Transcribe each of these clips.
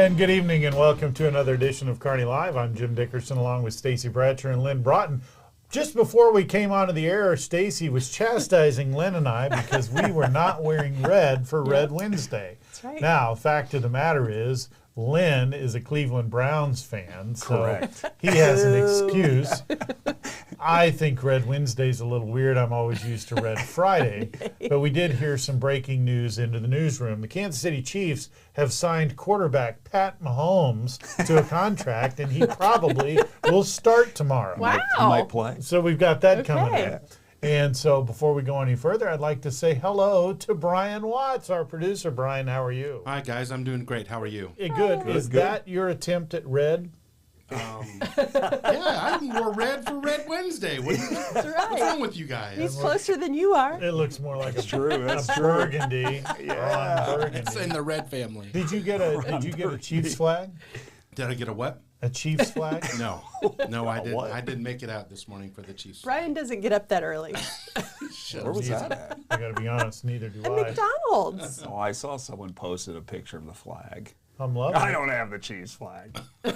And good evening and welcome to another edition of Kearney Live. I'm Jim Dickerson along with Stacy Bratcher and Lynn Broughton. Just before we came onto the air, Stacy was chastising Lynn and I because we were not wearing red for Red Wednesday. That's right. Now, fact of the matter is, Lynn is a Cleveland Browns fan, so Correct. he has an excuse. I think Red Wednesday's a little weird. I'm always used to Red Friday. But we did hear some breaking news into the newsroom. The Kansas City Chiefs have signed quarterback Pat Mahomes to a contract, and he probably will start tomorrow. Wow. He might play. So we've got that coming Okay. in. And so before we go any further, I'd like to say hello to Brian Watts, our producer. Brian, how are you? Hi, guys. I'm doing great. How are you? Good. Is that your attempt at red? Yeah, I wore red for Red Wednesday. That's What's right. wrong with you guys? He's closer than you are. It looks more like That's true. That's a true. burgundy. Yeah. Burgundy. It's in the red family. Did you get a Chiefs flag? Did I get a what? A Chiefs flag? No, I didn't. What? I didn't make it out this morning for the Chiefs. Brian doesn't get up that early. Where was that at? I got to be honest, neither do At I. McDonald's. Oh, I saw someone posted a picture of the flag. I'm loving I it. don't have the Chiefs flag. Do you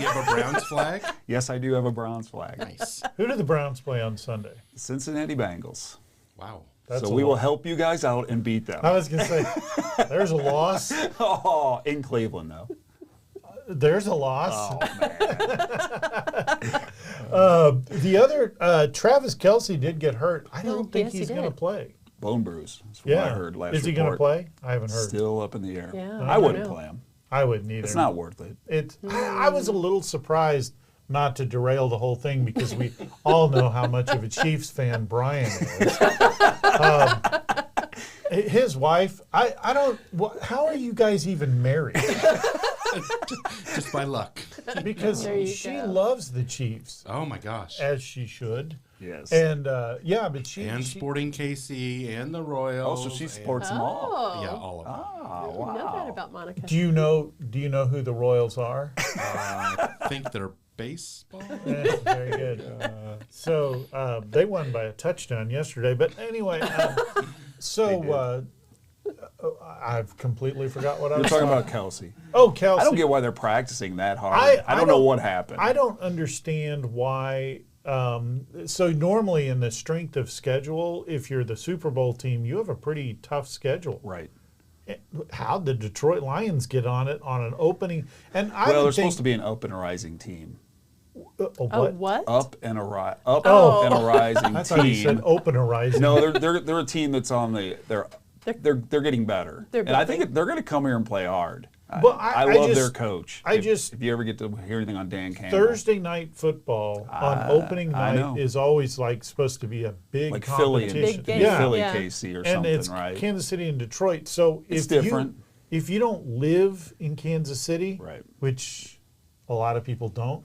have a Browns flag? Yes, I do have a Browns flag. Nice. Who do the Browns play on Sunday? Cincinnati Bengals. Wow. That's So a we will loss. help you guys out and beat them. I was going to say, there's a loss. Oh, in Cleveland, though. There's a loss. Oh, man. The other, Travis Kelce did get hurt. I don't think yes, he he's going to did. play. Bone bruise. That's what I heard last Is he going to report. play? I haven't heard. Still up in the air. Yeah, I I wouldn't don't know. play him. I wouldn't either. It's not worth it. I was a little surprised not to derail the whole thing because we all know how much of a Chiefs fan Brian is. His wife, I don't, how are you guys even married? Just by luck. Because There you she go. loves the Chiefs, Oh my gosh. as she should. Yes. And yeah, but she. And Sporting KC and the oh, Royals. so she and- supports them all. Oh. Yeah, all of them. Oh, I know that wow. about Monica. Do you know who the Royals are? I think they're baseball. Yeah, very good. So they won by a touchdown yesterday. But anyway, I've completely forgot what I You're was talking about Kelsey. Oh, Kelsey. I don't get why they're practicing that hard. I I don't know what happened. I don't understand why. So normally in the strength of schedule, if you're the Super Bowl team, you have a pretty tough schedule. Right. How'd the Detroit Lions get on it on an opening? And I Well, would they're think, supposed to be an up and a rising team. a Oh, what? what? Up and a and Oh. a rising I thought you said team. open horizon. No, they're a team that's on the they're getting better. They're And I think building. they're going to come here and play hard. Well, I I love just- their coach. I if just- you ever get to hear anything on Dan Campbell, Thursday night football on opening I night know. is always like supposed to be a big like Philly and competition. Big game. Yeah. Philly Yeah. KC or And something, it's right? Kansas City and Detroit. So It's if different. if you don't live in Kansas City, Right. which a lot of people don't,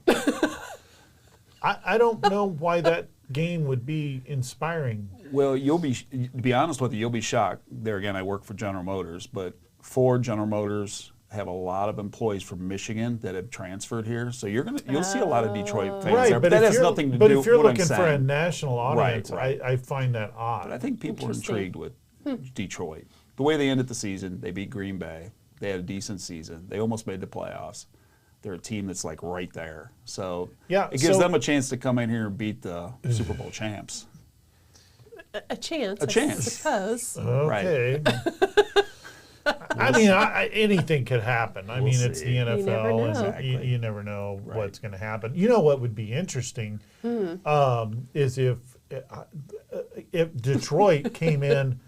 I don't know why that game would be inspiring. Well, to be honest with you, you'll be shocked. There again, I work for General Motors, but Ford, General Motors have a lot of employees from Michigan that have transferred here. So you'll see a lot of Detroit fans there. But that has nothing to do But with if you're what I'm looking for a saying. national audience, Right. I find that odd. But I think people are Interesting. intrigued with Detroit. The way they ended the season, they beat Green Bay. They had a decent season. They almost made the playoffs. They're a team that's like right there. So Yeah, it gives so- them a chance to come in here and beat the Super Bowl champs. A chance. A I chance. suppose. Okay. I mean, anything could happen. I We'll mean, it's see. the You never NFL, know. and Exactly. you never know Right. what's going to happen. You know what would be interesting is if Detroit came in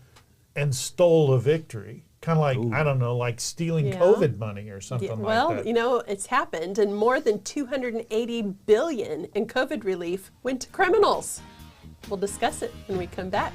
and stole a victory, kind of like I don't know, like stealing Yeah. COVID money or something Yeah, like well, that. you know, it's happened, and more than $280 billion in COVID relief went to criminals. We'll discuss it when we come back.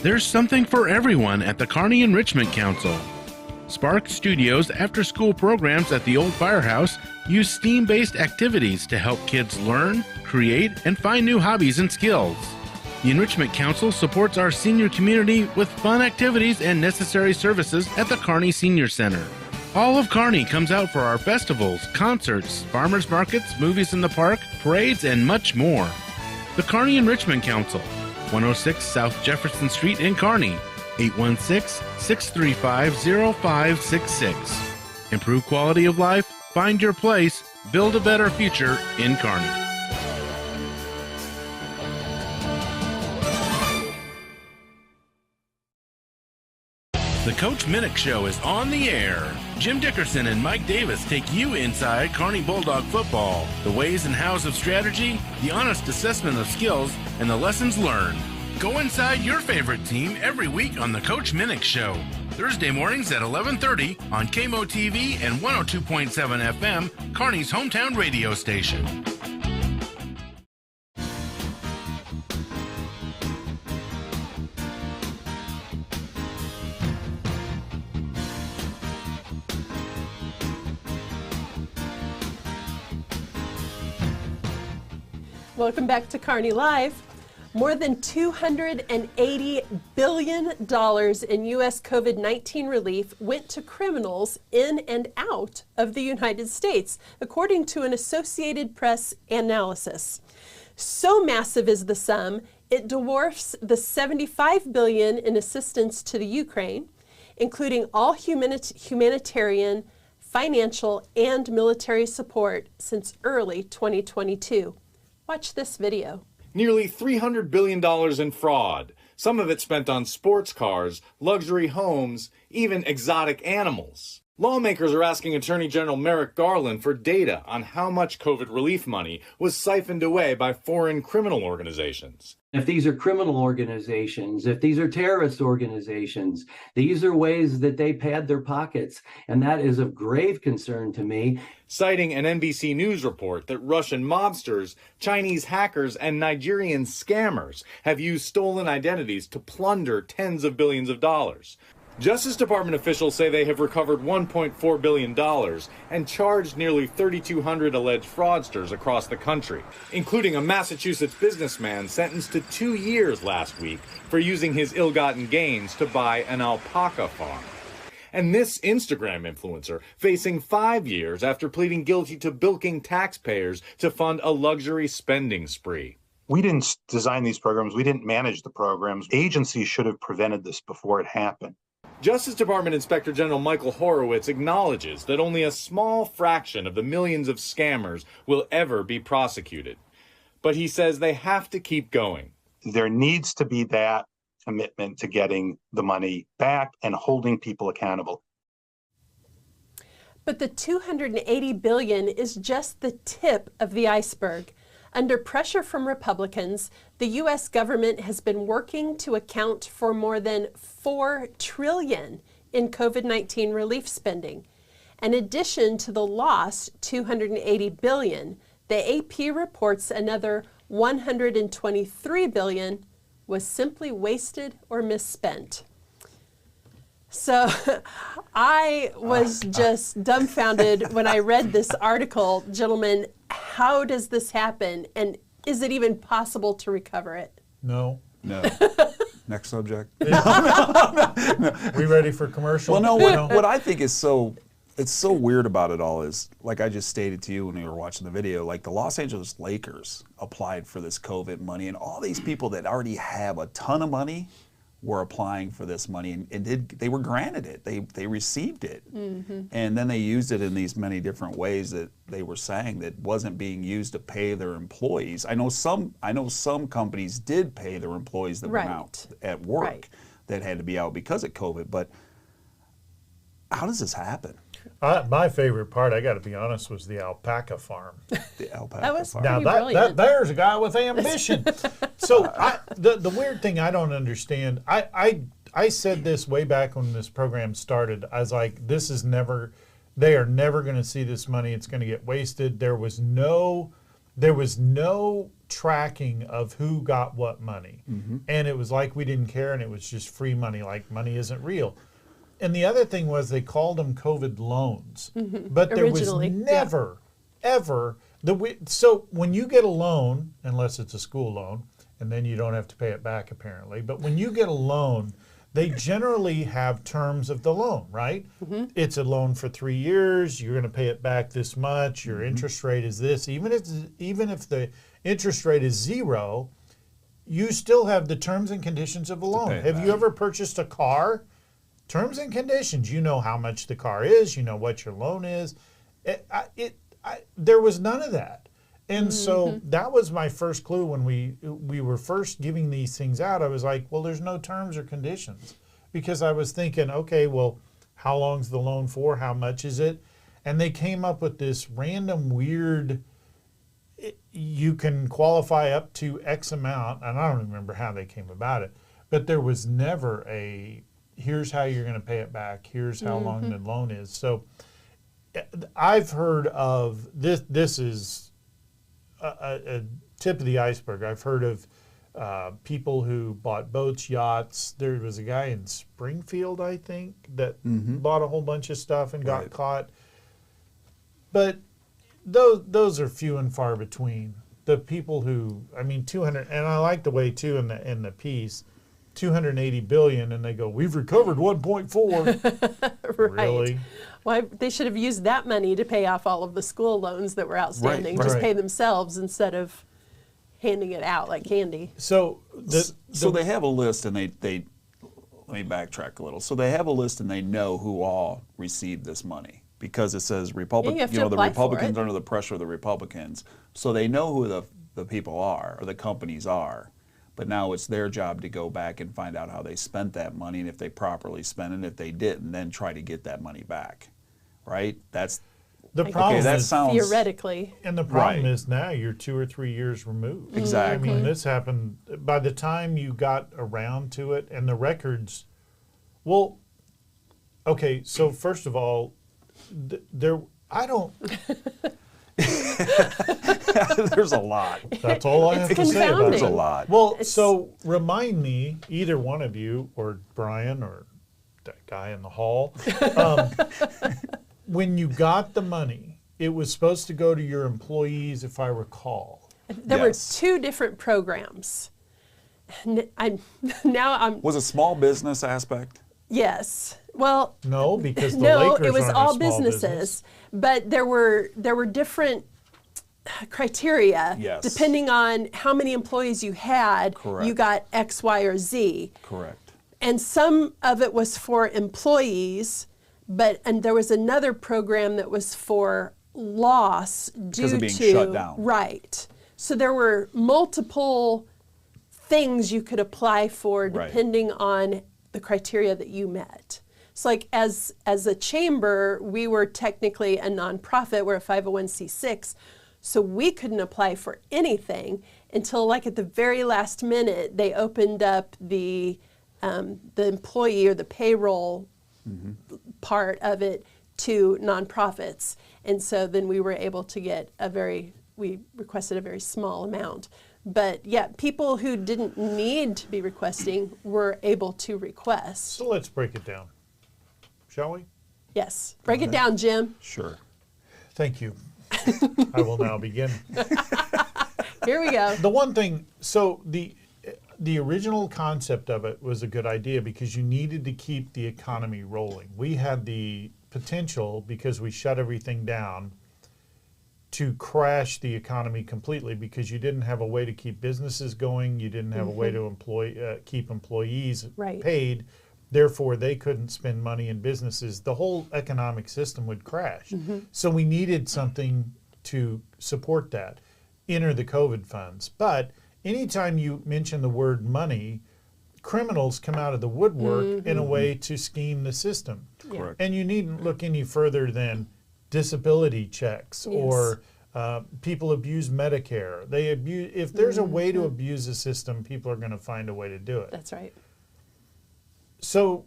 There's something for everyone at the Kearney Enrichment Council. Spark Studios after-school programs at the Old Firehouse use STEAM-based activities to help kids learn, create, and find new hobbies and skills. The Enrichment Council supports our senior community with fun activities and necessary services at the Kearney Senior Center. All of Kearney comes out for our festivals, concerts, farmers markets, movies in the park, parades, and much more. The Kearney Enrichment Council, 106 South Jefferson Street in Kearney, 816-635-0566. Improve quality of life, find your place, build a better future in Kearney. The Coach Minnick Show is on the air. Jim Dickerson and Mike Davis take you inside Kearney Bulldog football, the ways and hows of strategy, the honest assessment of skills, and the lessons learned. Go inside your favorite team every week on The Coach Minnick Show. Thursday mornings at 11:30 on KMO-TV and 102.7 FM, Kearney's hometown radio station. Welcome back to Kearney Live. More than $280 billion in U.S. COVID-19 relief went to criminals in and out of the United States, according to an Associated Press analysis. So massive is the sum, it dwarfs the $75 billion in assistance to the Ukraine, including all humanitarian, financial, and military support since early 2022. Watch this video. Nearly $300 billion in fraud, some of it spent on sports cars, luxury homes, even exotic animals. Lawmakers are asking Attorney General Merrick Garland for data on how much COVID relief money was siphoned away by foreign criminal organizations. If these are criminal organizations, if these are terrorist organizations, these are ways that they pad their pockets, and that is of grave concern to me. Citing an NBC News report that Russian mobsters, Chinese hackers, and Nigerian scammers have used stolen identities to plunder tens of billions of dollars. Justice Department officials say they have recovered $1.4 billion and charged nearly 3,200 alleged fraudsters across the country, including a Massachusetts businessman sentenced to 2 years last week for using his ill-gotten gains to buy an alpaca farm. And this Instagram influencer facing 5 years after pleading guilty to bilking taxpayers to fund a luxury spending spree. We didn't design these programs. We didn't manage the programs. Agencies should have prevented this before it happened. Justice Department Inspector General Michael Horowitz acknowledges that only a small fraction of the millions of scammers will ever be prosecuted. But he says they have to keep going. There needs to be that commitment to getting the money back and holding people accountable. But the $280 billion is just the tip of the iceberg. Under pressure from Republicans, the U.S. government has been working to account for more than $4 trillion in COVID-19 relief spending. In addition to the lost $280 billion, the AP reports another $123 billion was simply wasted or misspent. So I was just dumbfounded when I read this article. Gentlemen, how does this happen? And is it even possible to recover it? No. No. Next subject. We ready for commercial? Well, no, what I think is it's so weird about it all is, like I just stated to you when we were watching the video, like the Los Angeles Lakers applied for this COVID money, and all these people that already have a ton of money were applying for this money, and they were granted it. They received it. Mm-hmm. And then they used it in these many different ways that they were saying that wasn't being used to pay their employees. I know some companies did pay their employees that went out at work that had to be out because of COVID, but how does this happen? My favorite part, I got to be honest, was the alpaca farm. The alpaca That was farm. pretty Now brilliant. there's a guy with ambition. So the weird thing I don't understand, I said this way back when this program started. I was like, they are never going to see this money. It's going to get wasted. There was no tracking of who got what money. Mm-hmm. And it was like we didn't care, and it was just free money, like money isn't real. And the other thing was they called them COVID loans. Mm-hmm. But there was ever, so when you get a loan, unless it's a school loan, and then you don't have to pay it back apparently, but when you get a loan, they generally have terms of the loan, right? It's a loan for 3 years. You're going to pay it back this much. Your interest rate is this. Even if the interest rate is 0, you still have the terms and conditions of the loan. Have you ever purchased a car? Terms and conditions. You know how much the car is. You know what your loan is. There was none of that. And so that was my first clue when we were first giving these things out. I was like, well, there's no terms or conditions, because I was thinking, okay, well, how long's the loan for? How much is it? And they came up with this random weird, you can qualify up to X amount, and I don't remember how they came about it, but there was never a, here's how you're going to pay it back, here's how long the loan is. So I've heard of this. This is a tip of the iceberg. I've heard of people who bought boats, yachts. There was a guy in Springfield, I think, that bought a whole bunch of stuff and got caught. But those are few and far between. The people who, I mean, 200, and I like the way too in the piece, 280 billion, and they go, we've recovered 1.4. Right. Really? Well, they should have used that money to pay off all of the school loans that were outstanding. Just pay themselves instead of handing it out like candy. So they have a list, and they let me backtrack a little. So they have a list, and they know who all received this money, because it says the Republicans under the pressure of the Republicans. So they know who the people are, or the companies are. But now it's their job to go back and find out how they spent that money, and if they properly spent it, and if they didn't, then try to get that money back. Right? That's the problem. That sounds theoretically. And the problem is now you're 2 or 3 years removed. Exactly. I mean, this happened by the time you got around to it, and the records. Well, okay. So first of all, I don't. There's a lot. That's all I have to say about it. There's a lot. Well, so remind me, either one of you, or Brian, or that guy in the hall, when you got the money, it was supposed to go to your employees, if I recall. There were 2 different programs. Was it small business aspect? Yes. Well, no, because the Lakers it was aren't all a small businesses, business. but there were different criteria. Yes. Depending on how many employees you had, Correct. you got X, Y, or Z. Correct. And some of it was for employees, and there was another program that was for loss due of being to shut down. Right. So there were multiple things you could apply for depending on the criteria that you met. So like as a chamber, we were technically a nonprofit, we're a 501c6, so we couldn't apply for anything until like at the very last minute they opened up the employee or the payroll part of it to nonprofits. And so then we were able to get we requested a very small amount. But yeah, people who didn't need to be requesting were able to request. So let's break it down, shall we? Yes. Break it down, Jim. Sure. Thank you. I will now begin. Here we go. The one thing, so the original concept of it was a good idea because you needed to keep the economy rolling. We had the potential, because we shut everything down, to crash the economy completely because you didn't have a way to keep businesses going. You didn't have a way to keep employees paid. Therefore, they couldn't spend money in businesses. The whole economic system would crash. So we needed something to support that. Enter the COVID funds. But anytime you mention the word money, criminals come out of the woodwork in a way to scheme the system. Correct. And you needn't look any further than disability checks or people abuse Medicare. They abuse. If there's a way to abuse the system, people are going to find a way to do it. That's right. So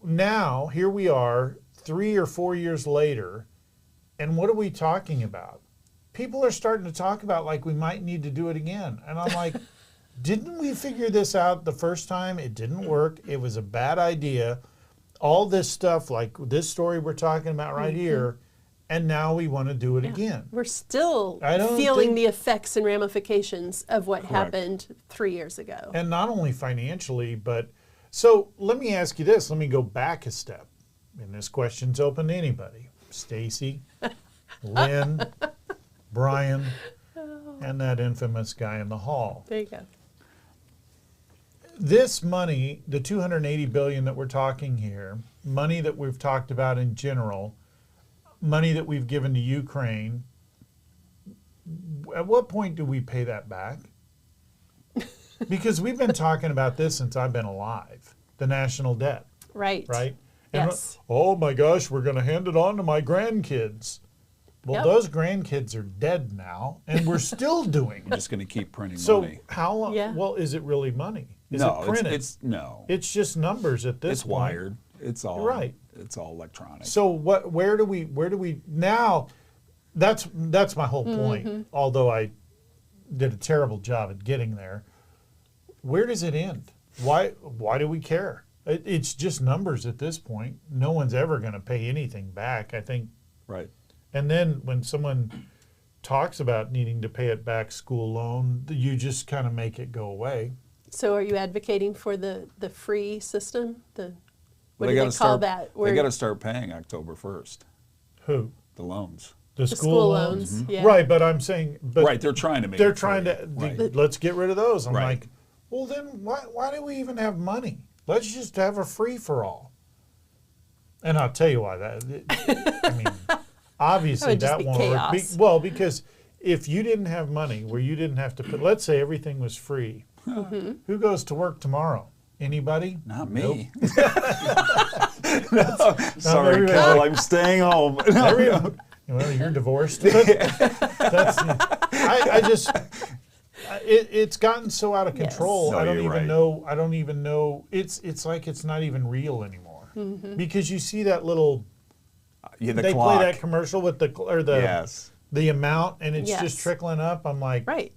now here we are 3 or 4 years later, and what are we talking about? People are starting to talk about like we might need to do it again. And I'm like, didn't we figure this out the first time? It didn't work. It was a bad idea. All this stuff, like this story we're talking about right here, and now we want to do it again. We're still I don't feeling think- the effects and ramifications of what happened 3 years ago. And not only financially, but so let me ask you this. Let me go back a step. And this question's open to anybody. Stacy, Lynn, Brian, and that infamous guy in the hall. There you go. This money, the $280 billion that we're talking here, money that we've talked about in general, money that we've given to Ukraine, at what point do we pay that back? Because we've been talking about this since I've been alive, the national debt, Right. right? And, Yes. oh my gosh, we're going to hand it on to my grandkids. Well, Yep. those grandkids are dead now, and we're still doing We're it. just going to keep printing So money. how long? Yeah. Well, is it really money? Is No, it printed? it's no. It's just numbers at this It's point. wired. It's all Right. It's all electronic. So what? Where do we now? That's my whole point. Although I did a terrible job at getting there. Where does it end? Why do we care? It's just numbers at this point. No one's ever going to pay anything back, I think. Right. And then when someone talks about needing to pay it back, school loan, you just kind of make it go away. So are you advocating for the free system? What They do they gotta call start, that? They got to start paying October 1st. Who? The loans. The the school loans? Yeah. Right, but I'm saying, but Right. They're trying to make. they're it trying free. to Right. let's get rid of those. I'm Right. like, well then why do we even have money? Let's just have a free for all. And I'll tell you why I mean, obviously That would just that be won't chaos. work. Because if you didn't have money where you didn't have to put, let's say everything was free, who goes to work tomorrow? Anybody? Not me. Nope. Sorry, everybody- Kel. I'm staying home. Everyone, well, you're divorced. But that's, I just, it's gotten so out of Yes. control. No, I don't you're even right. know. I don't even know. It's like it's not even real anymore. Because you see that little. Yeah, the they clock. play that commercial with the Yes. the amount, and it's Yes. just trickling up. I'm like, Right.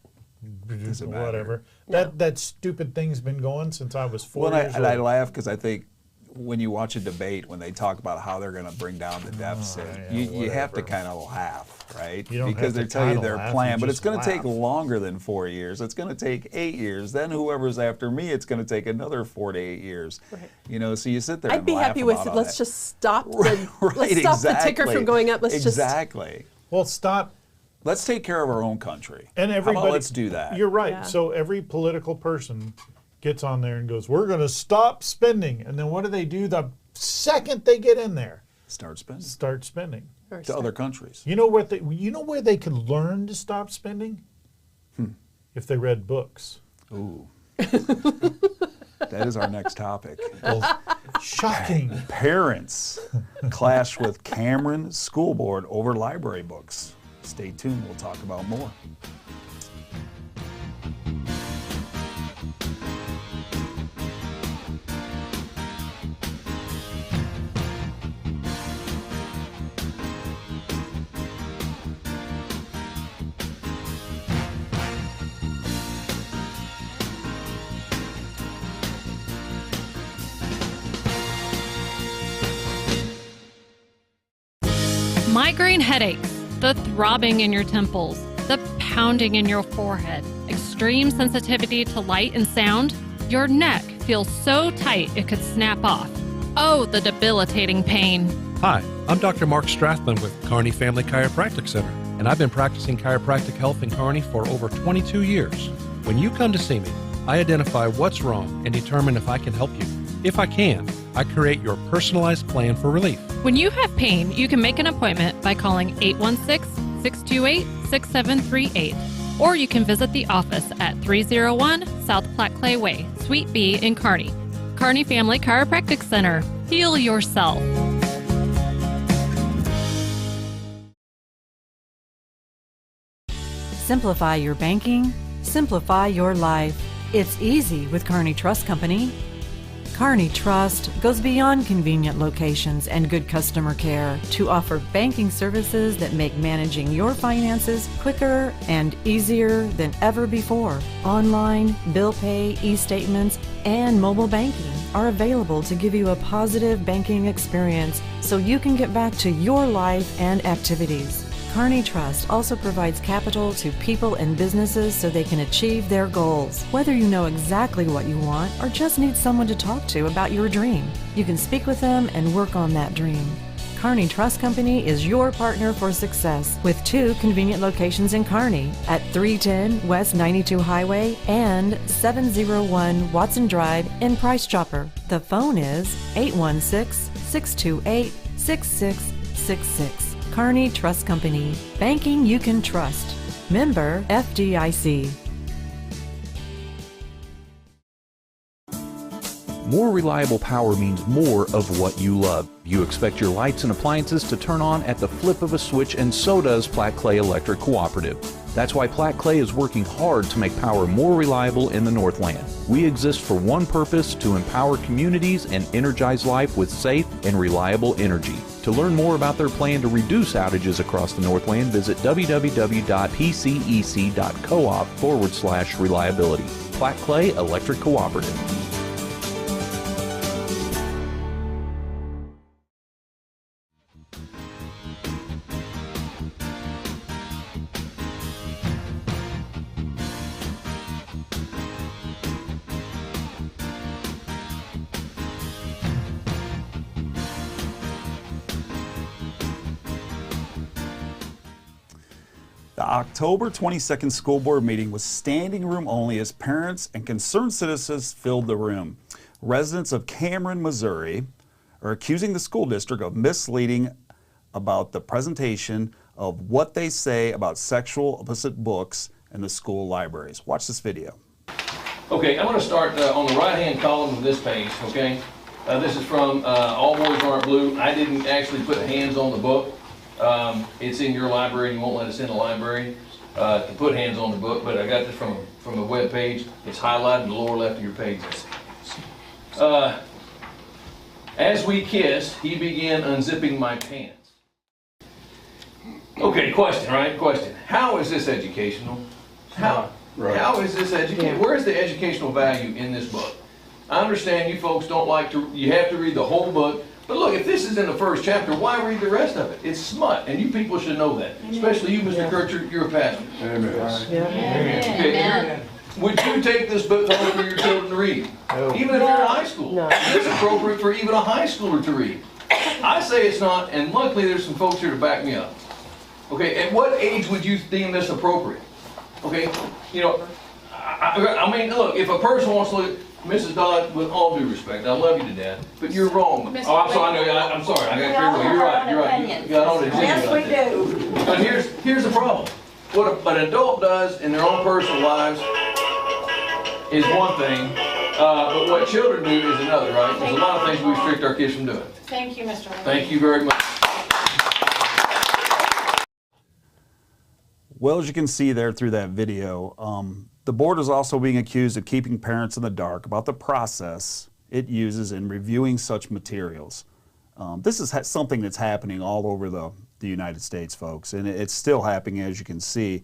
Doesn't matter. whatever. No. That stupid thing's been going since I was 4 Well, years and I old. laugh because I think when you watch a debate, when they talk about how they're going to bring down the deficit, yeah, you have to whatever. kind of laugh, right? You don't because have they to tell you kinda their laugh, plan, you but it's just going to take laugh. longer than 4 years. It's going to take 8 years. Then whoever's after me, it's going to take another 4 to 8 years. Right. You know, so you sit there I'd and be laugh happy with about it. all Let's that. just stop the Right, let's stop the ticker exactly. from going up. Let's exactly. well, stop. Let's take care of our own country. And How everybody, about let's do that. You're right. Yeah. So every political person gets on there and goes, "We're going to stop spending," and then what do? The second they get in there, Start spending start spending. Or to other countries. You know what? You know where they could learn to stop spending? If they read books. Ooh. That is our next topic. Well, shocking. Parents clash with Cameron School Board over library books. Stay tuned, we'll talk about more. Migraine headaches, the throbbing in your temples, the pounding in your forehead, extreme sensitivity to light and sound. Your neck feels so tight it could snap off. Oh, the debilitating pain. Hi, I'm Dr. Mark Strathman with Kearney Family Chiropractic Center, and I've been practicing chiropractic health in Kearney for over 22 years. When you come to see me, I identify what's wrong and determine if I can help you. If I can, I create your personalized plan for relief. When you have pain, you can make an appointment by calling 816-628-6738. Or you can visit the office at 301 South Platte Clay Way, Suite B in Kearney. Kearney Family Chiropractic Center. Heal yourself. Simplify your banking, simplify your life. It's easy with Kearney Trust Company. Kearney Trust goes beyond convenient locations and good customer care to offer banking services that make managing your finances quicker and easier than ever before. Online, bill pay, e-statements, and mobile banking. are available to give you a positive banking experience so you can get back to your life and activities. Kearney Trust also provides capital to people and businesses so they can achieve their goals. Whether you know exactly what you want or just need someone to talk to about your dream, you can speak with them and work on that dream. Kearney Trust Company is your partner for success with 2 convenient locations in Kearney at 310 West 92 Highway and 701 Watson Drive in Price Chopper. The phone is 816-628-6666. Kearney Trust Company. Banking you can trust. Member FDIC. More reliable power means more of what you love. You expect your lights and appliances to turn on at the flip of a switch, and so does Platte Clay Electric Cooperative. That's why Platte Clay is working hard to make power more reliable in the Northland. We exist for one purpose: to empower communities and energize life with safe and reliable energy. To learn more about their plan to reduce outages across the Northland, visit www.pcec.coop/reliability. Platte Clay Electric Cooperative. The October 22nd school board meeting was standing room only as parents and concerned citizens filled the room. Residents of Cameron, Missouri are accusing the school district of misleading about the presentation of what they say about sexual opposite books in the school libraries. Watch this video. Okay, I'm going to start on the right-hand column of this page, okay? This is from All Boys Aren't Blue. I didn't actually put hands on the book. It's in your library. You won't let us in the library to put hands on the book, but I got this from a web page. It's highlighted in the lower left of your page. As we kissed, he began unzipping my pants. Okay, question, right? Question. How is this educational? How? Right. How is this educational? Where's the educational value in this book? I understand you folks don't like to, you have to read the whole book. But look, if this is in the first chapter, why read the rest of it? It's smut, and you people should know that. Especially you, Mr. Kircher, you're a pastor. Amen. Okay. Would you take this book home for your children to read? No. Even if you're in high school. No. It's appropriate for even a high schooler to read. I say it's not, and luckily there's some folks here to back me up. Okay, at what age would you deem this appropriate? Okay, you know, I mean, look, if a person wants to look, Mrs. Dodd, with all due respect, I love you to death, but you're wrong. Oh, I'm sorry. I'm sorry. I got carried away. You're right. You're right. You got on it. Yes, we do. But here's the problem. What an adult does in their own personal lives is one thing, but what children do is another. Right? There's a lot of things we restrict our kids from doing. Thank you, Mr. Lee. Thank you very much. Well, as you can see there through that video, the board is also being accused of keeping parents in the dark about the process it uses in reviewing such materials. This is something that's happening all over the United States, folks, and it's still happening, as you can see.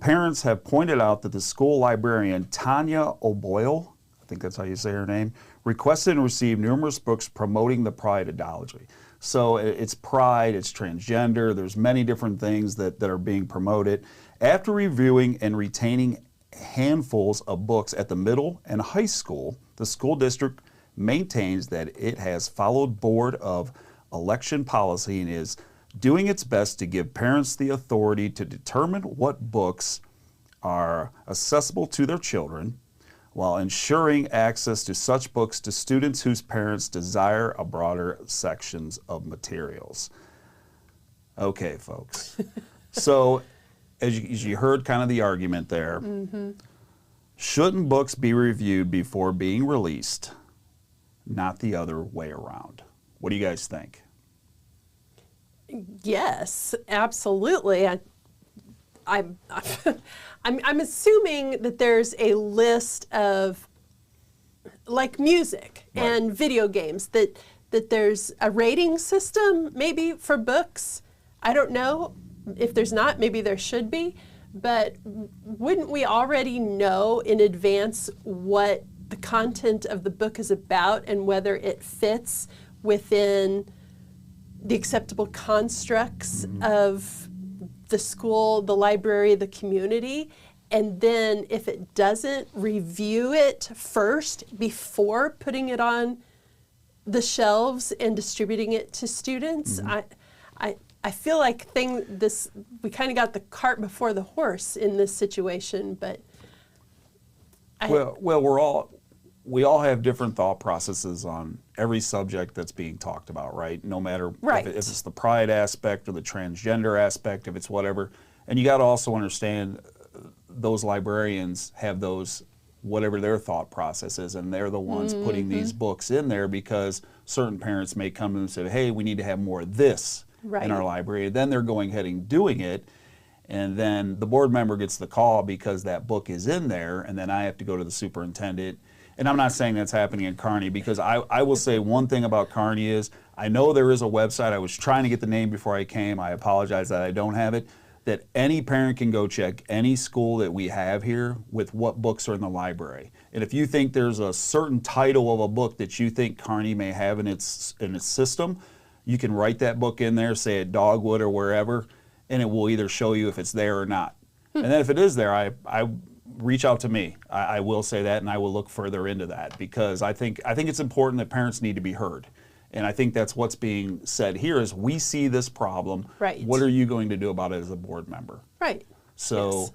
Parents have pointed out that the school librarian, Tanya O'Boyle, I think that's how you say her name, requested and received numerous books promoting the pride ideology. So it's pride, it's transgender, there's many different things that are being promoted. After reviewing and retaining handfuls of books at the middle and high school, the school district maintains that it has followed Board of Election policy and is doing its best to give parents the authority to determine what books are accessible to their children, while ensuring access to such books to students whose parents desire a broader sections of materials. Okay, folks. So, as you heard kind of the argument there, shouldn't books be reviewed before being released, not the other way around? What do you guys think? Yes, absolutely. I'm assuming that there's a list of, like music and video games, that there's a rating system maybe for books. I don't know. If there's not, maybe there should be. But wouldn't we already know in advance what the content of the book is about and whether it fits within the acceptable constructs of the school, the library, the community. And then if it doesn't, review it first before putting it on the shelves and distributing it to students. I feel like we kind of got the cart before the horse in this situation, but we all have different thought processes on every subject that's being talked about, right? No matter if it's the pride aspect or the transgender aspect, if it's whatever. And you got to also understand those librarians have those, whatever their thought process is, and they're the ones putting these books in there because certain parents may come and say, hey, we need to have more of this in our library. Then they're going ahead and doing it, and then the board member gets the call because that book is in there, and then I have to go to the superintendent. And I'm not saying that's happening in Kearney, because I will say one thing about Kearney is, I know there is a website. I was trying to get the name before I came. I apologize that I don't have it. That any parent can go check any school that we have here with what books are in the library. And if you think there's a certain title of a book that you think Kearney may have in its system, you can write that book in there, say at Dogwood or wherever, and it will either show you if it's there or not. And then if it is there, I reach out to me. I will say that, and I will look further into that, because I think it's important that parents need to be heard. And I think that's what's being said here is, we see this problem. Right. What are you going to do about it as a board member? Right. So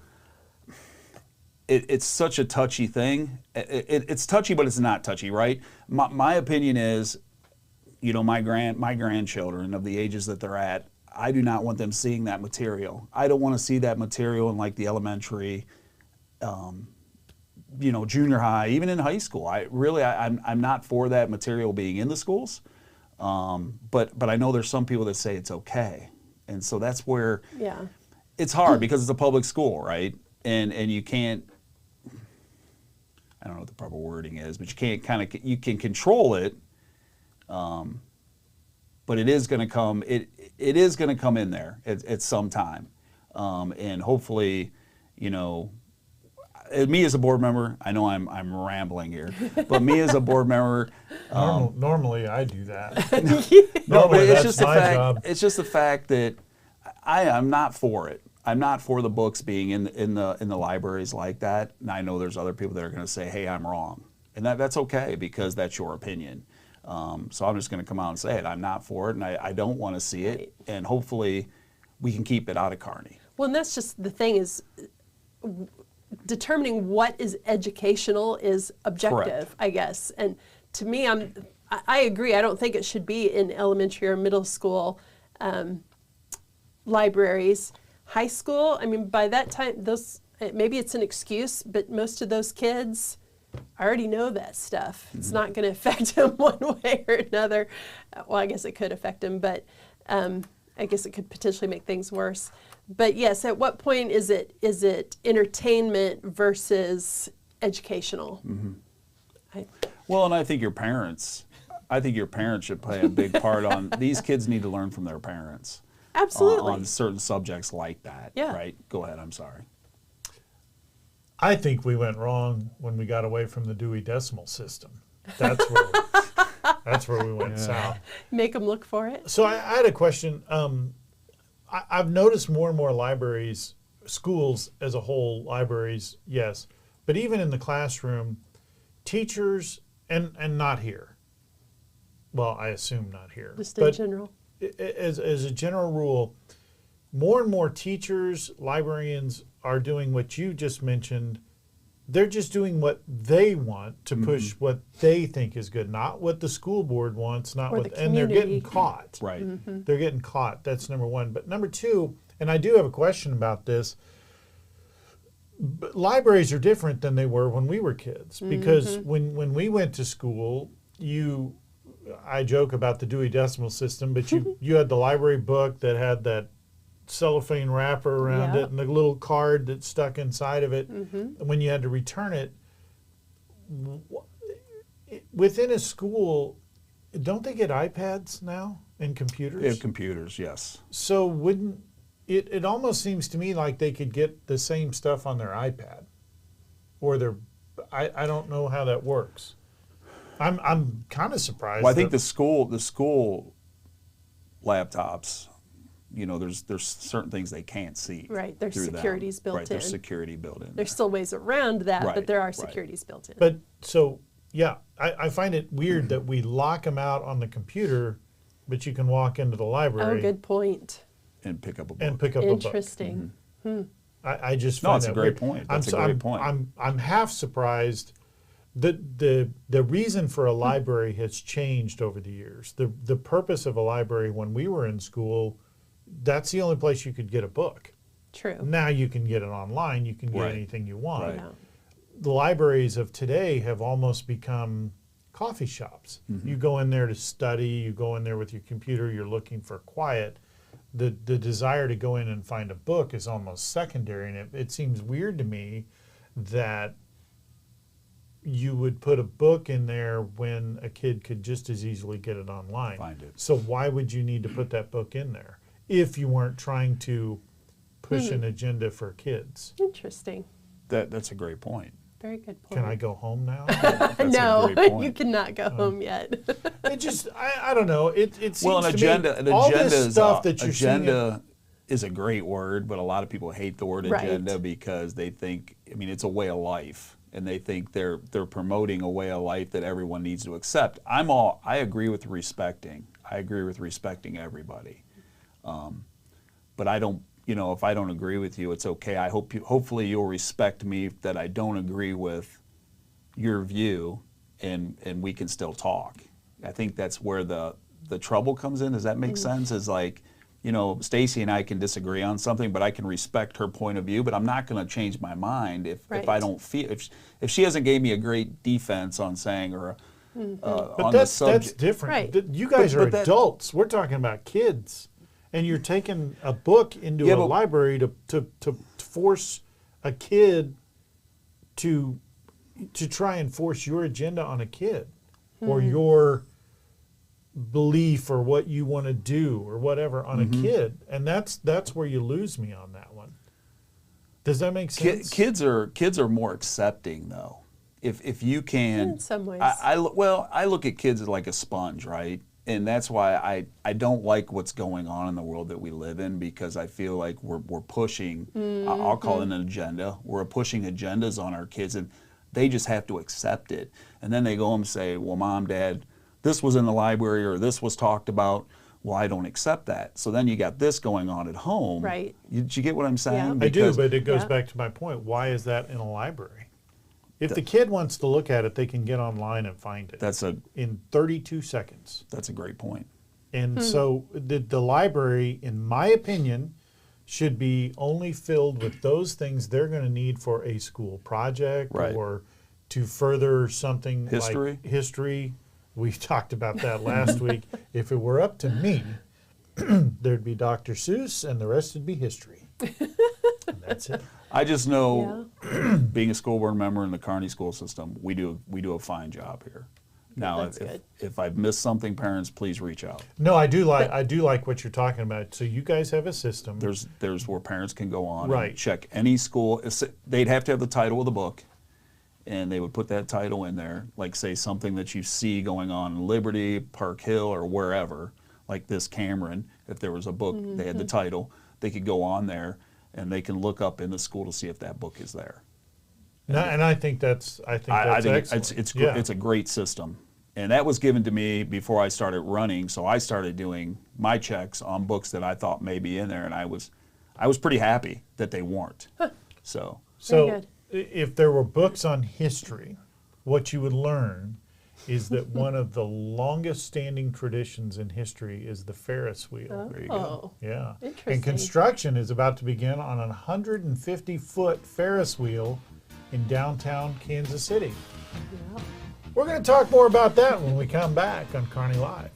it's such a touchy thing. It's touchy, but it's not touchy, right? My opinion is, my grandchildren of the ages that they're at, I do not want them seeing that material. I don't want to see that material in like the elementary, junior high, even in high school. I'm not for that material being in the schools. But I know there's some people that say it's okay. And so that's where it's hard, because it's a public school, right? And you can't, I don't know what the proper wording is, but you can control it. But it is going to come, it is going to come in there at some time. And hopefully, me as a board member, I know I'm rambling here, but me as a board member, normally I do that. No, but it's just job. It's just the fact that I'm not for it. I'm not for the books being in the libraries like that. And I know there's other people that are going to say, hey, I'm wrong, and that's okay, because that's your opinion. So I'm just going to come out and say it. I'm not for it, and I don't want to see it. And hopefully, we can keep it out of Kearney. Well, and that's just the thing is, determining what is educational is objective. Correct. I guess. And to me, I agree. I don't think it should be in elementary or middle school libraries. High school, I mean, by that time, maybe it's an excuse, but most of those kids already know that stuff. It's not going to affect them one way or another. Well, I guess it could affect them, but I guess it could potentially make things worse. But yes, at what point is it entertainment versus educational? Well, and I think your parents should play a big part on, these kids need to learn from their parents. Absolutely. On certain subjects like that. Yeah. Right? Go ahead, I'm sorry. I think we went wrong when we got away from the Dewey Decimal System. That's where we went south. Make them look for it. So I had a question. I've noticed more and more libraries, schools as a whole, libraries, yes, but even in the classroom, teachers, and not here. Well, I assume not here. Just in general. As a general rule, more and more teachers, librarians are doing what you just mentioned. They're just doing what they want to push what they think is good, not what the school board wants, and they're getting caught. Right. They're getting caught. That's number one. But number two, and I do have a question about this, but libraries are different than they were when we were kids, because when we went to school, I joke about the Dewey Decimal System, but you had the library book that had that cellophane wrapper around it and the little card that stuck inside of it. And when you had to return it, within a school, don't they get iPads now and computers? They have computers, yes. So wouldn't it almost seems to me like they could get the same stuff on their iPad or their I don't know how that works. I'm kind of surprised. Well, I think the school laptops, there's certain things they can't see. Right, there's through securities them. built Right, in. there's security built in. There's still ways around that, Right, but there are right. securities built in. But so, yeah, I find it weird that we lock them out on the computer, but you can walk into the library. Oh, good point. And pick up a book. Interesting. I just No, find it's that a great weird. point. That's a great point. I'm half surprised that the reason for a library has changed over the years. The purpose of a library when we were in school, that's the only place you could get a book. True. Now you can get it online. You can get Right. anything you want. Right. Yeah. The libraries of today have almost become coffee shops. You go in there to study. You go in there with your computer. You're looking for quiet. The desire to go in and find a book is almost secondary, and it seems weird to me that you would put a book in there when a kid could just as easily get it online. Find it. So why would you need to put that book in there if you weren't trying to push an agenda for kids? Interesting. That's a great point. Very good point. Can I go home now? That's no, a great point. you cannot go home yet. It just, I don't know. It seems Well, an to agenda, me, all this is stuff that you're seeing. agenda is a great word, but a lot of people hate the word Right. agenda because they think, it's a way of life, and they think they're promoting a way of life that everyone needs to accept. I agree with respecting. I agree with respecting everybody, but I don't. If I don't agree with you, it's okay. Hopefully you'll respect me that I don't agree with your view, and we can still talk. I think that's where the trouble comes in. Does that make sense? Is like, Stacy and I can disagree on something, but I can respect her point of view, but I'm not going to change my mind if I don't feel, if she hasn't gave me a great defense on saying or But on that's the subject. that's different. Right. You guys are but adults. We're talking about kids, and you're taking a book into Yeah, a but- library to force a kid to try and force your agenda on a kid or your belief or what you want to do or whatever on a kid, and that's where you lose me on that one. Does that make sense? Kids are more accepting though. If you can, In some ways. I look at kids as like a sponge, right? And that's why I don't like what's going on in the world that we live in, because I feel like we're pushing, I'll call it an agenda. We're pushing agendas on our kids, and they just have to accept it. And then they go home and say, well, Mom, Dad, this was in the library or this was talked about. Well, I don't accept that. So then you got this going on at home. Right. Did you get what I'm saying? Yeah. I do, but it goes Yeah. back to my point. Why is that in a library? If the kid wants to look at it, they can get online and find it. In 32 seconds. That's a great point. And so the library, in my opinion, should be only filled with those things they're going to need for a school project Right. or to further something History. like history. We talked about that last week. If it were up to me, there'd be Dr. Seuss and the rest would be history. And that's it. I just know, being a school board member in the Kearney school system, we do a fine job here. Now, That's good. if I've missed something, parents, please reach out. No, I do like what you're talking about. So you guys have a system. There's where parents can go on Right. and check any school. They'd have to have the title of the book, and they would put that title in there, like say something that you see going on in Liberty, Park Hill, or wherever, like this Cameron. If there was a book, they had the title, they could go on there and they can look up in the school to see if that book is there. And I think that's I think excellent. it's a great system, and that was given to me before I started running. So I started doing my checks on books that I thought may be in there, and I was pretty happy that they weren't. So Very good. If there were books on history, what you would learn is that one of the longest standing traditions in history is the Farris wheel. there you go. Oh, Yeah. interesting. And construction is about to begin on a 150-foot Ferris wheel in downtown Kansas City. Yeah. We're going to talk more about that when we come back on Kearney Live.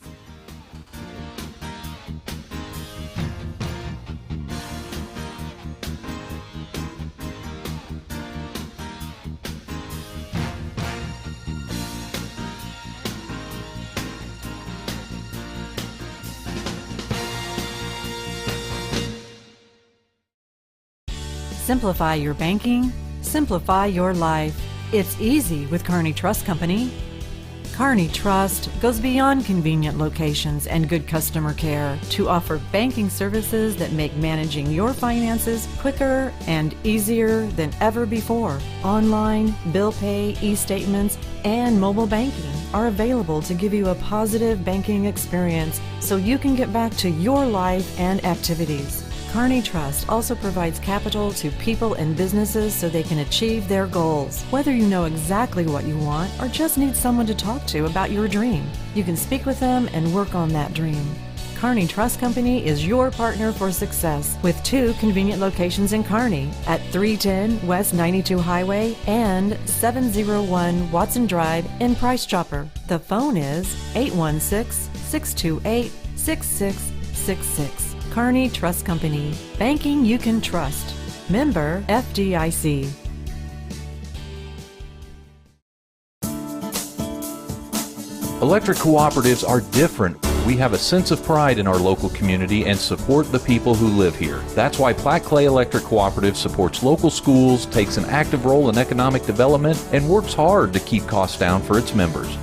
Simplify your banking, simplify your life. It's easy with Kearney Trust Company. Kearney Trust goes beyond convenient locations and good customer care to offer banking services that make managing your finances quicker and easier than ever before. Online, bill pay, e-statements, and mobile banking are available to give you a positive banking experience so you can get back to your life and activities. Kearney Trust also provides capital to people and businesses so they can achieve their goals. Whether you know exactly what you want or just need someone to talk to about your dream, you can speak with them and work on that dream. Kearney Trust Company is your partner for success with 2 convenient locations in Kearney at 310 West 92 Highway and 701 Watson Drive in Price Chopper. The phone is 816-628-6666. Kearney Trust Company. Banking you can trust. Member FDIC. Electric cooperatives are different. We have a sense of pride in our local community and support the people who live here. That's why Platte Clay Electric Cooperative supports local schools, takes an active role in economic development, and works hard to keep costs down for its members.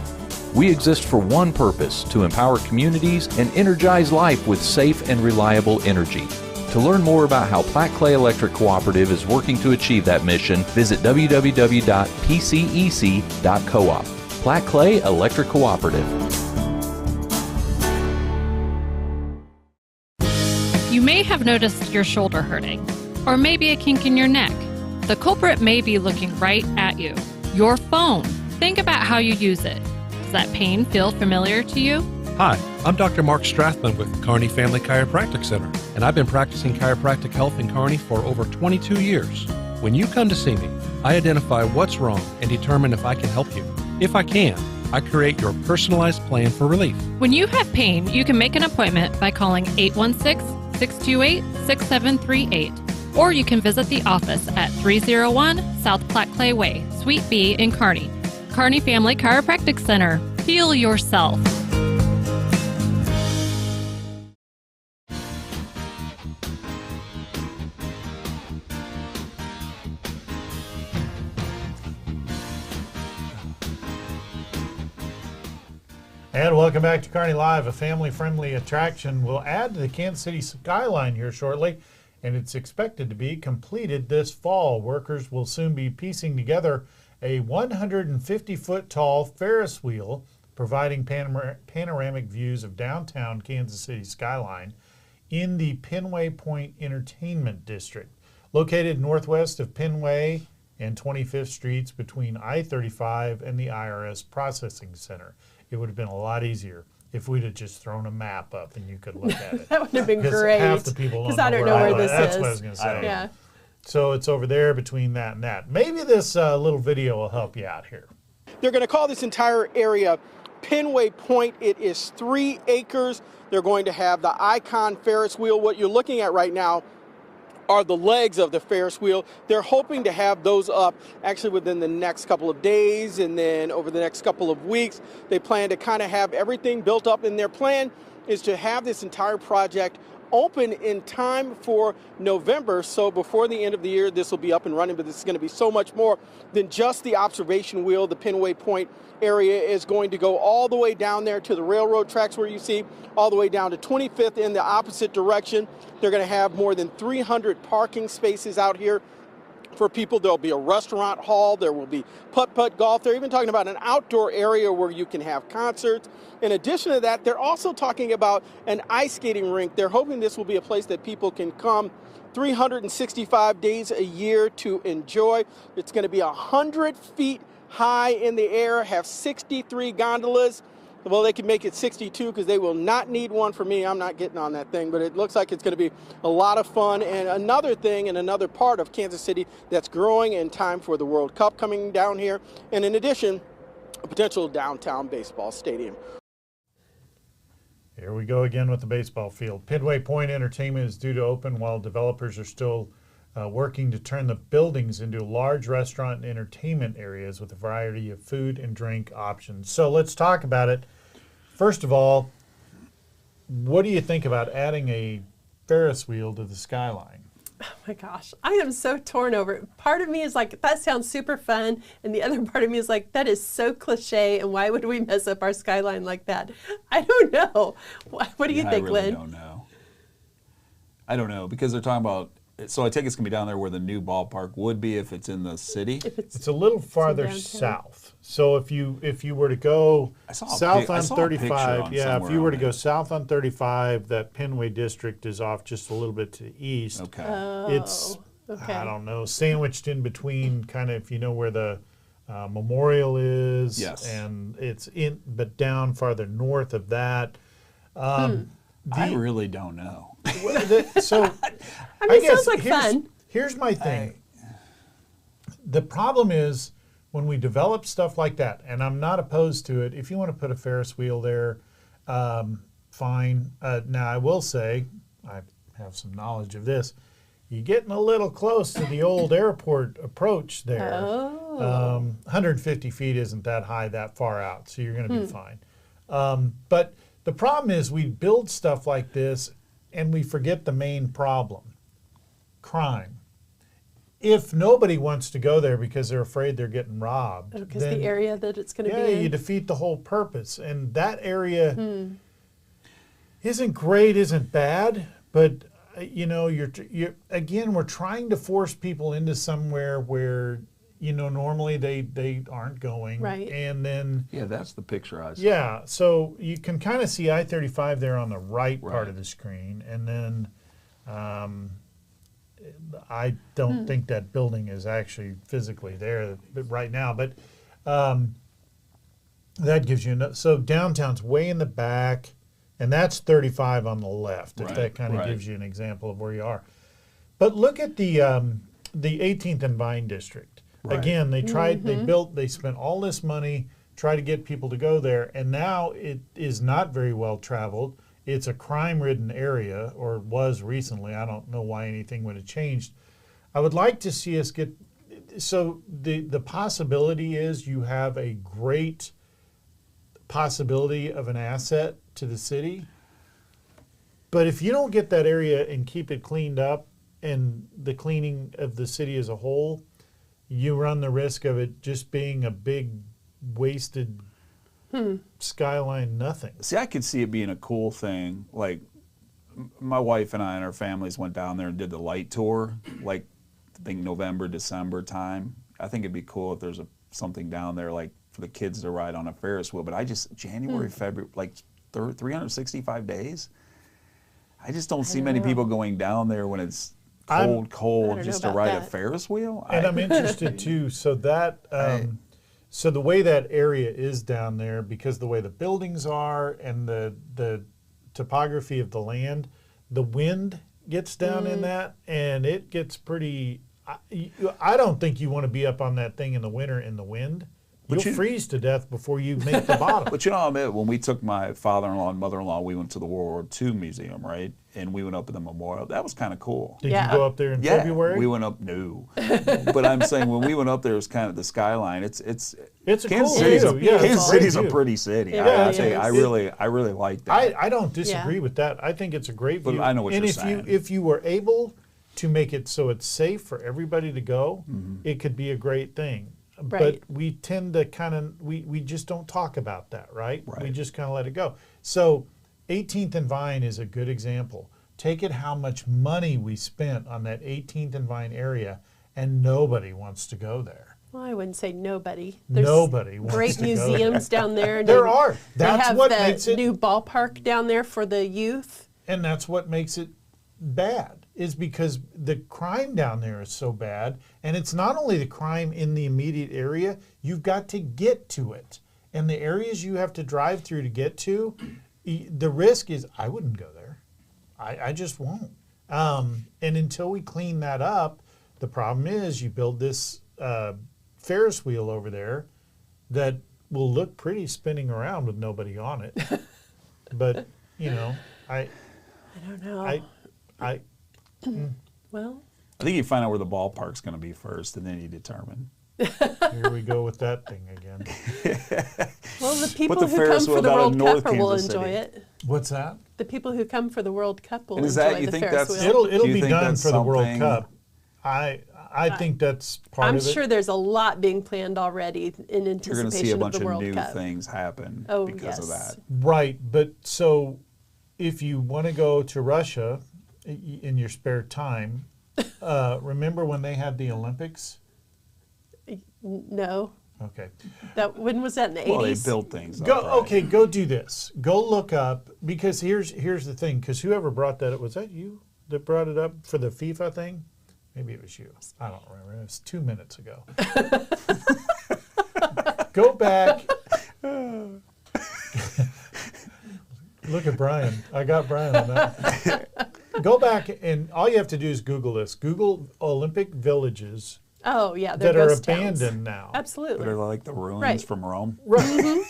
We exist for one purpose, to empower communities and energize life with safe and reliable energy. To learn more about how Platte Clay Electric Cooperative is working to achieve that mission, visit www.pcec.coop. Platte Clay Electric Cooperative. You may have noticed your shoulder hurting, or maybe a kink in your neck. The culprit may be looking right at you. Your phone. Think about how you use it. Does that pain feel familiar to you? Hi, I'm Dr. Mark Strathman with Kearney Family Chiropractic Center, and I've been practicing chiropractic health in Kearney for over 22 years. When you come to see me, I identify what's wrong and determine if I can help you. If I can, I create your personalized plan for relief. When you have pain, you can make an appointment by calling 816-628-6738, or you can visit the office at 301 South Platte Clay Way, Suite B in Kearney. Kearney Family Chiropractic Center. Heal yourself. And welcome back to Kearney Live, a family-friendly attraction. We'll add to the Kansas City skyline here shortly, and it's expected to be completed this fall. Workers will soon be piecing together a 150-foot tall Farris wheel, providing panoramic views of downtown Kansas City skyline in the Penway Point Entertainment District. Located northwest of Penway and 25th Streets between I-35 and the IRS Processing Center. It would have been a lot easier if we'd have just thrown a map up and you could look at it. That would have been great. Half the people don't know where this is. That's what I was going to say. Yeah. So it's over there between that and that. Maybe this little video will help you out here. They're going to call this entire area Penway Point. It is 3 acres. They're going to have the icon Ferris wheel. What you're looking at right now are the legs of the Ferris wheel. They're hoping to have those up actually within the next couple of days, and then over the next couple of weeks, they plan to kind of have everything built up. And their plan is to have this entire project open in time for November. So before the end of the year, this will be up and running, but this is going to be so much more than just the observation wheel. The Penway Point area is going to go all the way down there to the railroad tracks where you see, all the way down to 25th in the opposite direction. They're going to have more than 300 parking spaces out here for people. There'll be a restaurant hall. There will be putt-putt golf. They're even talking about an outdoor area where you can have concerts. In addition to that, they're also talking about an ice skating rink. They're hoping this will be a place that people can come 365 days a year to enjoy. It's going to be 100 feet high in the air, have 63 gondolas. Well, they can make it 62 because they will not need one for me. I'm not getting on that thing, but it looks like it's going to be a lot of fun. And another thing and another part of Kansas City that's growing in time for the World Cup coming down here. And in addition, a potential downtown baseball stadium. Here we go again with the baseball field. Penway Point Entertainment is due to open while developers are still working to turn the buildings into large restaurant and entertainment areas with a variety of food and drink options. So let's talk about it. First of all, what do you think about adding a Ferris wheel to the skyline? Oh my gosh, I am so torn over it. Part of me is like, that sounds super fun. And the other part of me is like, that is so cliche. And why would we mess up our skyline like that? I don't know. What do you think, really Lynn? I don't know. I don't know because they're talking about, so I think it's going to be down there where the new ballpark would be if it's in the city. It's a little farther south. So if you were to go south on 35, if you were to go south on 35, that Penway district is off just a little bit to the east. Okay. It's I don't know, sandwiched in between, kind of, if you know where the memorial is. Yes. And it's but down farther north of that. I really don't know. So I mean, it sounds like fun. Here's my thing. The problem is when we develop stuff like that, and I'm not opposed to it. If you want to put a Ferris wheel there, fine. Now I will say, I have some knowledge of this. You're getting a little close to the old airport approach there. 150 feet isn't that high, that far out, so you're going to be fine. But the problem is we build stuff like this and we forget the main problem, crime. If nobody wants to go there because they're afraid they're getting robbed, because the area that it's going to be in. you defeat the whole purpose. And that area isn't great, isn't bad, but you know, again, we're trying to force people into somewhere where, you know, normally they aren't going. Right. And then that's the picture I saw. Yeah, so you can kind of see I-35 there on the right part of the screen, and then I don't think that building is actually physically there right now, but that gives you so downtown's way in the back, and that's 35 on the left. If that kind of gives you an example of where you are. But look at the 18th and Vine district. Again, they tried, they spent all this money, try to get people to go there, and now it is not very well traveled. It's a crime-ridden area, or was recently. I don't know why anything would have changed. I would like to see us get, so the possibility is you have a great possibility of an asset to the city, but if you don't get that area and keep it cleaned up and the cleaning of the city as a whole, you run the risk of it just being a big wasted skyline nothing. See, I could see it being a cool thing. Like, my wife and I and our families went down there and did the light tour, like, I think November, December time. I think it'd be cool if there's something down there, like, for the kids to ride on a Ferris wheel. But I just, January, February, like, 365 days, I just don't see many people going down there when it's cold just to ride a Ferris wheel. And I'm interested too. So that, so the way that area is down there, because the way the buildings are and the topography of the land, the wind gets down in that, and it gets pretty. I don't think you want to be up on that thing in the winter in the wind. You'll freeze to death before you make the bottom. But you know, I mean, when we took my father-in-law and mother-in-law, we went to the World War II Museum, right? And we went up to the memorial. That was kind of cool. Did you go up there in February? We went up. No, but I'm saying when we went up there, it was kind of the skyline. It's a Kansas cool view. Kansas City's a pretty city. I really like that. I don't disagree with that. I think it's a great view. But I know what you're saying. If you were able to make it so it's safe for everybody to go, it could be a great thing. But we tend to we just don't talk about that, right? We just kind of let it go. So 18th and Vine is a good example. Take it how much money we spent on that 18th and Vine area, and nobody wants to go there. Well, I wouldn't say nobody. Nobody wants great to museums go there. down there. There are. That's they have what the makes it new ballpark down there for the youth. And that's what makes it bad, is because the crime down there is so bad. And it's not only the crime in the immediate area, you've got to get to it. And the areas you have to drive through to get to, the risk is I wouldn't go there. I just won't. And until we clean that up, the problem is you build this Ferris wheel over there that will look pretty spinning around with nobody on it. But, you know, I don't know. Well, I think you find out where the ballpark's going to be first, and then you determine. Here we go with that thing again. Well, the people the who Ferris come for wheel the down World in Cup North will Kansas enjoy City. it. What's that? The people who come for the World Cup will And is enjoy that- you the think Ferris that's- wheel. It'll Do you be think done that's for the World something- Cup. I think that's part I'm of it. sure there's a lot being planned already in You're anticipation going to see a of bunch the of World new Cup. things happen Oh, because of yes. that. Right, but so if you want to go to Russia in your spare time, remember when they had the Olympics? No. Okay. When was that, in the 80s? Well, they build things up, Go right? okay. Go do this. Go look up, because here's the thing. Because whoever brought that up, was that you that brought it up for the FIFA thing? Maybe it was you. I don't remember. It was 2 minutes ago. Go back. Look at Brian. I got Brian on that. Go back, and all you have to do is Google this. Google Olympic villages Oh, yeah. They're that are ghost towns. abandoned now. Absolutely. They're like the ruins Right. from Rome. Right.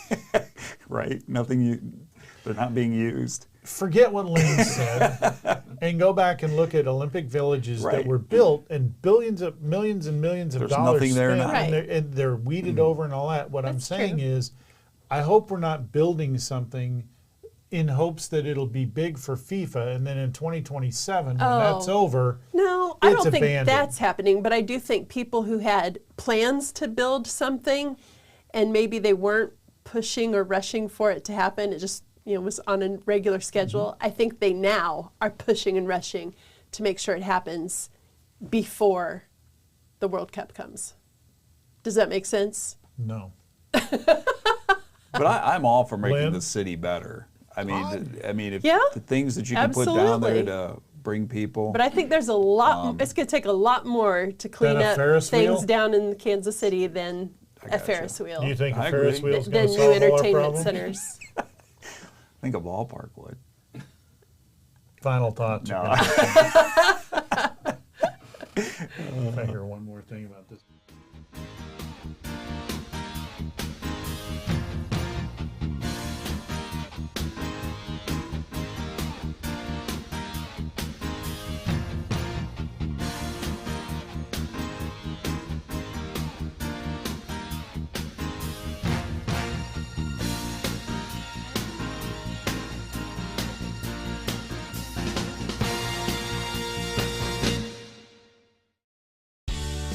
Right? They're not being used. Forget what Lane said and go back and look at Olympic villages that Right. were built and millions and millions of There's dollars nothing there spent, now. and they're weeded over and all that. What I'm That's saying true. is, I hope we're not building something in hopes that it'll be big for FIFA, and then in 2027, when that's over, No, I it's don't think abandoned. that's happening, but I do think people who had plans to build something and maybe they weren't pushing or rushing for it to happen, it just was on a regular schedule, I think they now are pushing and rushing to make sure it happens before the World Cup comes. Does that make sense? no. But I'm all for making Lynn? the city better. I mean, if Yeah, the things that you can put down there absolutely. to bring people. But I think there's a lot, it's going to take a lot more to clean Than a up Ferris things wheel? down in Kansas City than a gotcha. Ferris wheel. Do you think I a Ferris agree. wheel's Than going to new solve all our entertainment problems? centers. I think a ballpark would. Final thoughts. No. If I hear one more thing about this.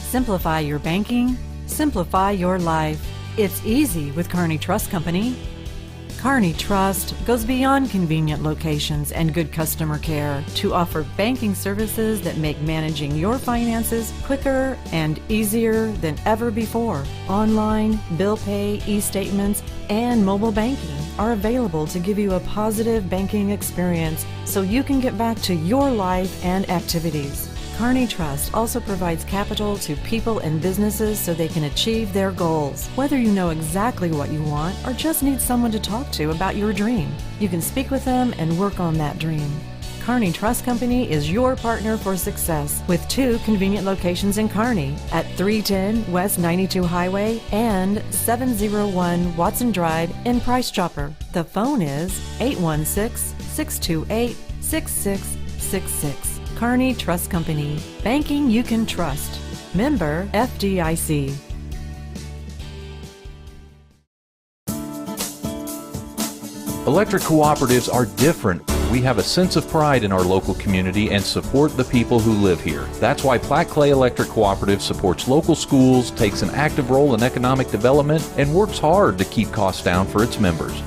Simplify your banking, simplify your life. It's easy with Kearney Trust Company. Kearney Trust goes beyond convenient locations and good customer care to offer banking services that make managing your finances quicker and easier than ever before. Online, bill pay, e-statements, and mobile banking are available to give you a positive banking experience so you can get back to your life and activities. Kearney Trust also provides capital to people and businesses so they can achieve their goals. Whether you know exactly what you want or just need someone to talk to about your dream, you can speak with them and work on that dream. Kearney Trust Company is your partner for success with 2 convenient locations in Kearney at 310 West 92 Highway and 701 Watson Drive in Price Chopper. The phone is 816-628-6666. Kearney Trust Company. Banking you can trust. Member FDIC. Electric cooperatives are different. We have a sense of pride in our local community and support the people who live here. That's why Platte Clay Electric Cooperative supports local schools, takes an active role in economic development, and works hard to keep costs down for its members.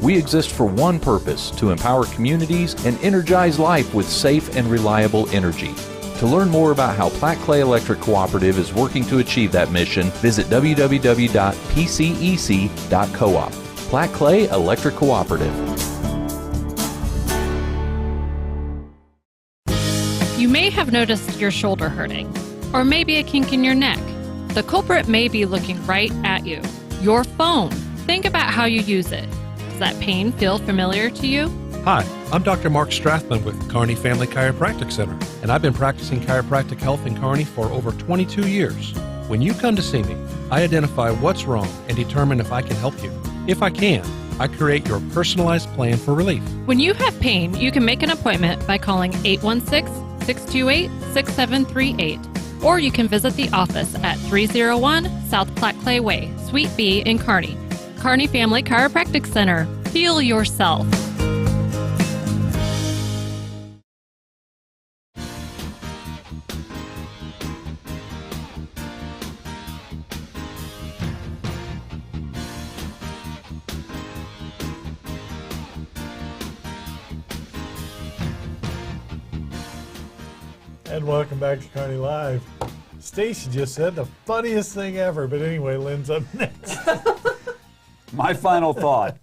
We exist for one purpose, to empower communities and energize life with safe and reliable energy. To learn more about how Platte Clay Electric Cooperative is working to achieve that mission, visit www.pcec.coop. Platte Clay Electric Cooperative. You may have noticed your shoulder hurting, or maybe a kink in your neck. The culprit may be looking right at you. Your phone. Think about how you use it. Does that pain feel familiar to you? Hi, I'm Dr. Mark Strathman with Kearney Family Chiropractic Center, and I've been practicing chiropractic health in Kearney for over 22 years. When you come to see me, I identify what's wrong and determine if I can help you. If I can, I create your personalized plan for relief. When you have pain, you can make an appointment by calling 816-628-6738 or you can visit the office at 301 South Platte Clay Way, Suite B in Kearney. Kearney Family Chiropractic Center. Feel yourself. And welcome back to Kearney Live. Stacy just said the funniest thing ever, but anyway, Lynn's up next. My final thought.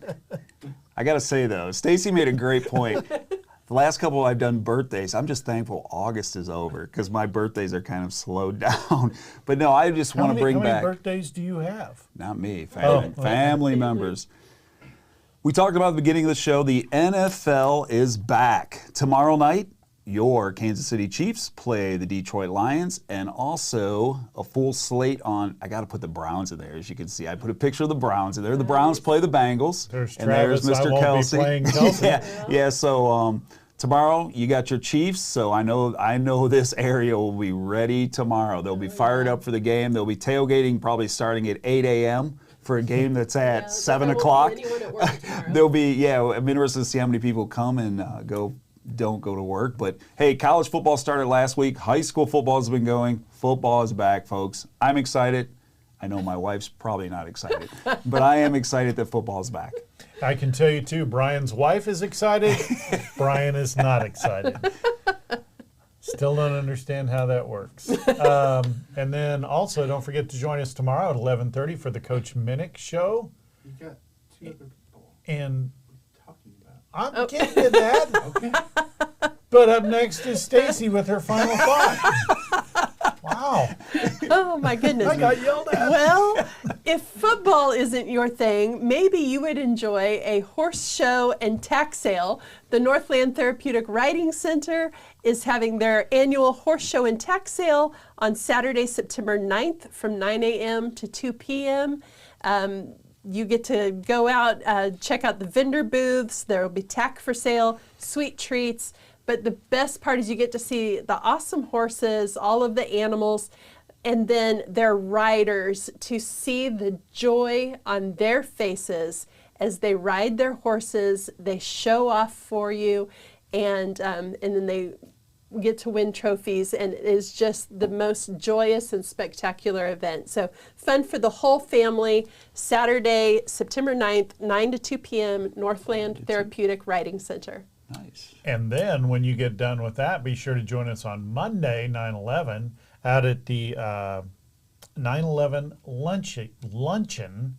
I got to say, though, Stacy made a great point. The last couple I've done birthdays, I'm just thankful August is over because my birthdays are kind of slowed down. But no, I just want to bring back. How many birthdays do you have? Not me, family members. We talked about at the beginning of the show, the NFL is back. Tomorrow night, your Kansas City Chiefs play the Detroit Lions, and also a full slate on, I got to put the Browns in there, as you can see. I put a picture of the Browns in there. The Browns play the Bengals. There's and Travis, there's Mr. I won't Kelsey. be playing Kelsey. Yeah, so tomorrow you got your Chiefs, so I know this area will be ready tomorrow. They'll be fired up for the game. They'll be tailgating probably starting at 8 a.m. for a game that's at 7 o'clock. There'll be, I'm interested to see how many people come and don't go to work. But hey, college football started last week. High school football has been going. Football is back, folks. I'm excited. I know my wife's probably not excited, but I am excited that football is back. I can tell you too, Brian's wife is excited. Brian is not excited. Still don't understand how that works. And then also don't forget to join us tomorrow at 11:30 for the Coach Minnick Show. You got two other people. And Talking about. I'm getting to that. Okay. But up next is Stacy with her final thought. Wow. Oh, my goodness. I got yelled at. Well, if football isn't your thing, maybe you would enjoy a horse show and tack sale. The Northland Therapeutic Riding Center is having their annual horse show and tack sale on Saturday, September 9th from 9 a.m. to 2 p.m. You get to go out, check out the vendor booths. There will be tack for sale, sweet treats. But the best part is you get to see the awesome horses, all of the animals, and then their riders, to see the joy on their faces as they ride their horses. They show off for you, and then they get to win trophies, and it is just the most joyous and spectacular event. So fun for the whole family. Saturday, September 9th, 9 to 2 p.m., Northland Therapeutic Riding Center. Nice. And then when you get done with that, be sure to join us on Monday, 9/11, out at the 9/11 luncheon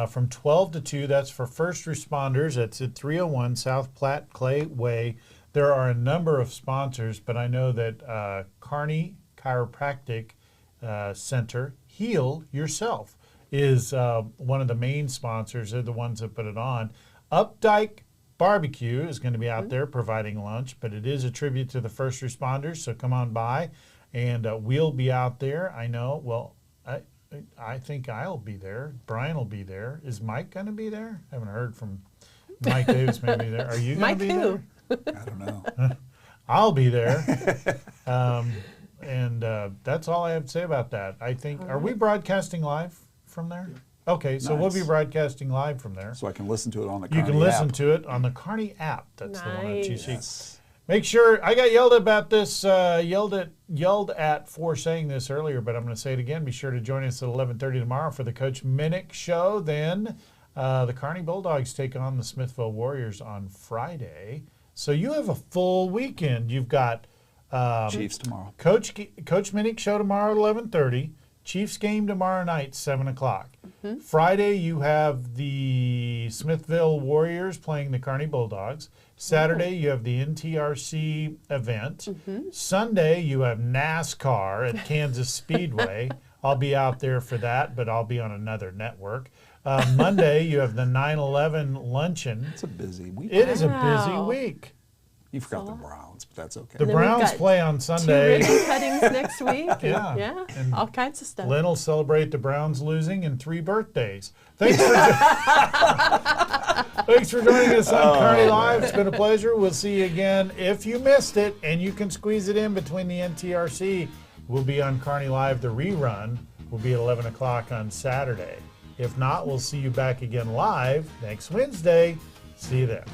from 12 to 2. That's for first responders. It's at 301 South Platte Clay Way. There are a number of sponsors, but I know that Kearney Chiropractic Center, Heal Yourself, is one of the main sponsors. They're the ones that put it on. Updike Barbecue is going to be out there providing lunch, but it is a tribute to the first responders, so come on by, and we'll be out there. I know, well, I think I'll be there. Brian will be there. Is Mike going to be there? I haven't heard from Mike Davis maybe there. Are you going to be there? I don't know. I'll be there. And that's all I have to say about that. I think, are we broadcasting live from there? Okay, so we'll be broadcasting live from there. So I can listen to it on the Kearney app. You can listen app. to it on the Kearney app. That's the one that you see. Yes. Make sure, I got yelled about this, yelled at for saying this earlier, but I'm going to say it again. Be sure to join us at 11:30 tomorrow for the Coach Minnick Show. Then the Kearney Bulldogs take on the Smithville Warriors on Friday. So you have a full weekend. You've got Chiefs tomorrow. Coach Minnick Show tomorrow at 11:30. Chiefs game tomorrow night, 7 o'clock. Mm-hmm. Friday, you have the Smithville Warriors playing the Kearney Bulldogs. Saturday, you have the NTRC event. Mm-hmm. Sunday, you have NASCAR at Kansas Speedway. I'll be out there for that, but I'll be on another network. Monday, you have the 9/11 luncheon. It's a busy week. It is a busy week. You forgot the Browns, but that's okay. The Browns play on Sunday. 2 ribbon cuttings next week. Yeah. And all kinds of stuff. Lynn will celebrate the Browns losing and 3 birthdays. Thanks for joining us on Kearney Live. It's been a pleasure. We'll see you again. If you missed it, and you can squeeze it in between the NTRC we'll be on Kearney Live. The rerun will be at 11 o'clock on Saturday. If not, we'll see you back again live next Wednesday. See you then.